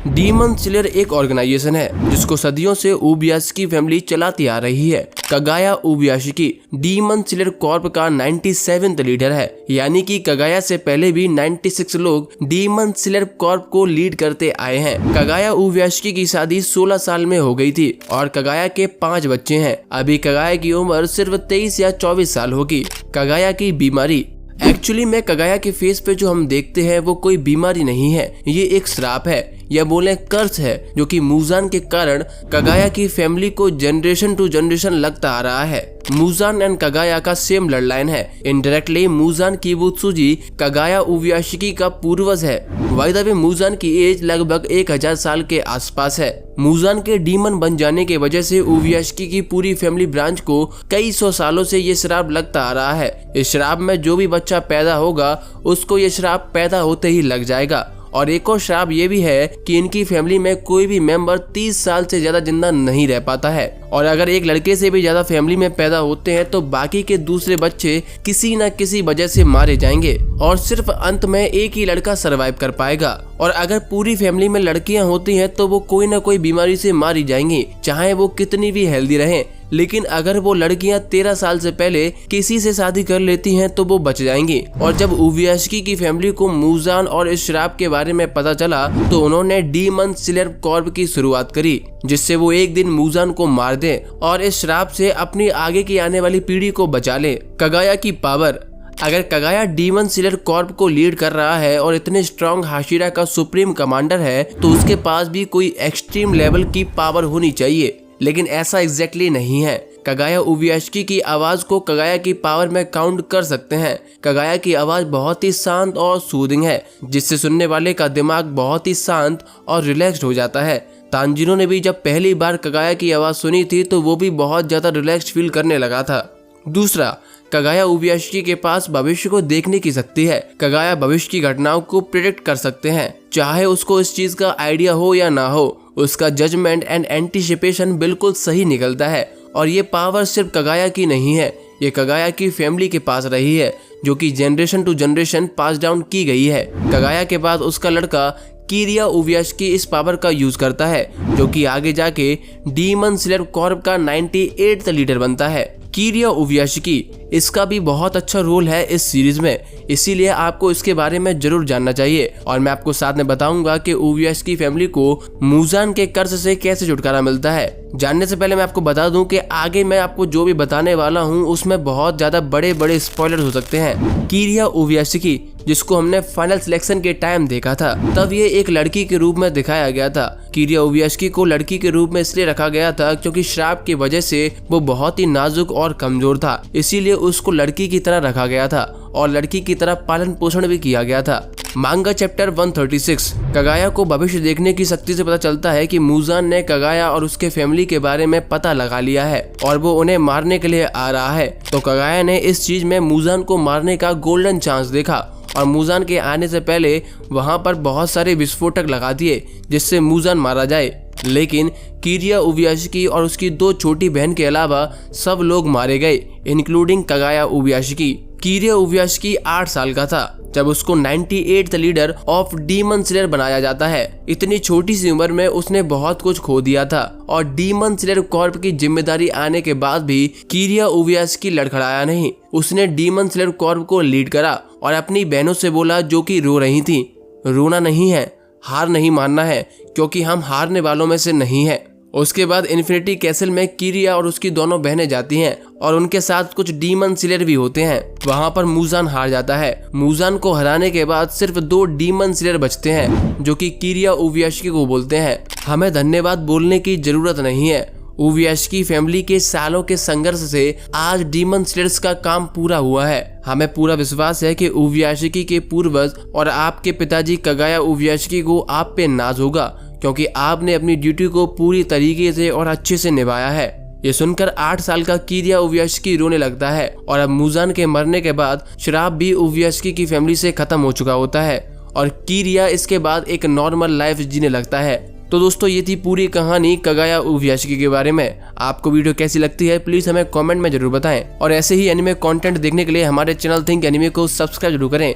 Demon slayer एक organisation है जिसको सदियों से उबियास्की फैमिली चलाती आ रही है। कगाया उबियास्की डीमन स्लेयर कॉर्प का 97th लीडर है, यानी कि कगाया से पहले भी 96 लोग डीमन स्लेयर कॉर्प को लीड करते आए हैं। कगाया उबियास्की की शादी 16 साल में हो गई थी और कगाया के 5 बच्चे हैं। अभी कगाया की उम्र सिर्फ 23 या 24 साल होगी। कगाया की बीमारी, एक्चुअली में कगाया के फेस पे जो हम देखते हैं वो कोई बीमारी नहीं है, ये एक श्राप है या बोले कर्स है, जो कि मूजान के कारण कगाया की फैमिली को जनरेशन टू जनरेशन लगता आ रहा है। मूजान एंड कगाया का सेम ब्लड लाइन है। इनडायरेक्टली मूजान किबुत्सुजी कगाया उबियास्की का पूर्वज है। बाय द वे मूजान की एज लगभग 1000 साल के आसपास है। मूजान के डीमन बन जाने के वजह से उबियास्की की पूरी फैमिली ब्रांच को कई 100 सालों से ये श्राप लगता आ रहा है। इस श्राप में जो भी बच्चा पैदा होगा उसको ये श्राप पैदा होते ही लग जाएगा। और एक और श्राप ये भी है कि इनकी फैमिली में कोई भी मेंबर 30 साल से ज्यादा जिंदा नहीं रह पाता है। और अगर एक लड़के से भी ज्यादा फैमिली में पैदा होते हैं तो बाकी के दूसरे बच्चे किसी न किसी वजह से मारे जाएंगे और सिर्फ अंत में एक ही लड़का सरवाइव कर पाएगा। और अगर पूरी फैमिली में लड़कियां होती हैं तो वो कोई ना कोई बीमारी से मारी जाएंगी, चाहे वो कितनी भी हेल्दी रहें। लेकिन अगर वो लड़कियां 13 साल से पहले किसी से शादी कर लेती हैं तो वो बच जाएंगी। और जब उबियास्की की फैमिली को मूजान और इस श्राप के बारे में पता चला तो उन्होंने डीमन स्लेयर कॉर्प की शुरुआत करी, जिससे वो एक दिन मूजान को मार दे और इस श्राप से अपनी आगे की आने वाली पीढ़ी को बचा ले। कगाया की पावर, अगर कगाया डीमन स्लेयर कॉर्प को लीड कर रहा है और इतने स्ट्रॉन्ग हाशिरा का सुप्रीम कमांडर है तो उसके पास भी कोई एक्सट्रीम लेवल की पावर होनी चाहिए, लेकिन ऐसा एग्जैक्टली नहीं है। कगाया उबियास्की की आवाज को कगाया की पावर में काउंट कर सकते हैं। कगाया की आवाज बहुत ही शांत और सूदिंग है, जिससे सुनने वाले का दिमाग बहुत ही शांत और रिलैक्स्ड हो जाता है। तांजीरो ने भी जब पहली बार कगाया की आवाज सुनी थी तो वो भी बहुत ज्यादा रिलैक्स्ड फील करने लगा था। दूसरा, कगाया उबियास्की के पास भविष्य को देखने की शक्ति है। कगाया भविष्य की घटनाओं को प्रेडिक्ट कर सकते हैं, चाहे उसको इस चीज का आइडिया हो या ना हो। उसका जजमेंट एंड एंटीसिपेशन बिल्कुल सही निकलता है। और ये पावर सिर्फ कगाया की नहीं है, ये कगाया की फैमिली के पास रही है, जो कि generation to generation pass down की गई है। कगाया के बाद उसका लड़का किरिया उबियास्की इस पावर का यूज करता है, जो कि आगे जाके डीमन स्लेयर कॉर्प का 98th लीडर बनता है। किरिया उबियास्की, इसका भी बहुत अच्छा रोल है इस सीरीज में, इसीलिए आपको इसके बारे में जरूर जानना चाहिए। और मैं आपको साथ में बताऊंगा कि उबियास्की फैमिली को मूजान के कर्ज से कैसे छुटकारा मिलता है। जानने से पहले मैं आपको बता दूं कि आगे मैं आपको जो भी बताने वाला हूं उसमें बहुत ज्यादा बड़े बड़े स्पॉइलर हो सकते हैं। किरिया उबियास्की, जिसको हमने फाइनल सिलेक्शन के टाइम देखा था, तब ये एक लड़की के रूप में दिखाया गया था। किरिया उबियास्की को लड़की के रूप में इसलिए रखा गया था क्योंकि श्राप की वजह से वो बहुत ही नाजुक और कमजोर था, इसीलिए उसको लड़की की तरह रखा गया था और लड़की की तरह पालन पोषण भी किया गया था। मांगा चैप्टर 136, कगाया को भविष्य देखने की शक्ति से पता चलता है कि मूजान ने कगाया और उसके फैमिली के बारे में पता लगा लिया है और वो उन्हें मारने के लिए आ रहा है। तो कगाया ने इस चीज में मूजान को मारने का गोल्डन चांस देखा और मूजान के आने से पहले वहां पर बहुत सारे विस्फोटक लगा दिए जिससे मूजान मारा जाए। लेकिन किरिया उबियास्की और उसकी 2 छोटी बहन के अलावा सब लोग मारे गए, इंक्लूडिंग कगाया उबियास्की। किरिया उबियास्की 8 साल का था जब उसको 98th leader of demon slayer बनाया जाता है। इतनी छोटी सी उम्र में उसने बहुत कुछ खो दिया था और डीमन स्लेयर कॉर्प की जिम्मेदारी आने के बाद भी किरिया उबियास्की लड़खड़ाया नहीं। उसने डीमन स्लेयर कॉर्प को लीड करा और अपनी बहनों से बोला, जो कि रो रही थी, रोना नहीं है, हार नहीं मानना है, क्योंकि हम हारने वालों में से नहीं है। उसके बाद इन्फिनिटी कैसल में किरिया और उसकी दोनों बहनें जाती हैं और उनके साथ कुछ डीमन स्लेयर भी होते हैं। वहां पर मूजान हार जाता है। मूजान को हराने के बाद सिर्फ 2 डीमन स्लेयर बचते हैं, जो कि किरिया उबियास्की को बोलते हैं, हमें धन्यवाद बोलने की जरूरत नहीं है। उबियास्की फैमिली के सालों के संघर्ष से आज डीमन स्लेयर्स का काम पूरा हुआ है। हमें पूरा विश्वास है कि उबियास्की के पूर्वज और आपके पिताजी कगाया उबियास्की को आप पे नाज होगा, क्योंकि आपने अपनी ड्यूटी को पूरी तरीके से और अच्छे से निभाया है। ये सुनकर 8 साल का किरिया उबियास्की रोने लगता है और अब मूजान के मरने के बाद श्राप भी उबियास्की की फैमिली से खत्म हो चुका होता है और किरिया इसके बाद एक नॉर्मल लाइफ जीने लगता है। तो दोस्तों, ये थी पूरी कहानी कगाया उबियास्की के बारे में। आपको वीडियो कैसी लगती है प्लीज हमें कमेंट में जरूर बताएं और ऐसे ही एनिमे कंटेंट देखने के लिए हमारे चैनल थिंक एनिमे को सब्सक्राइब जरूर करें।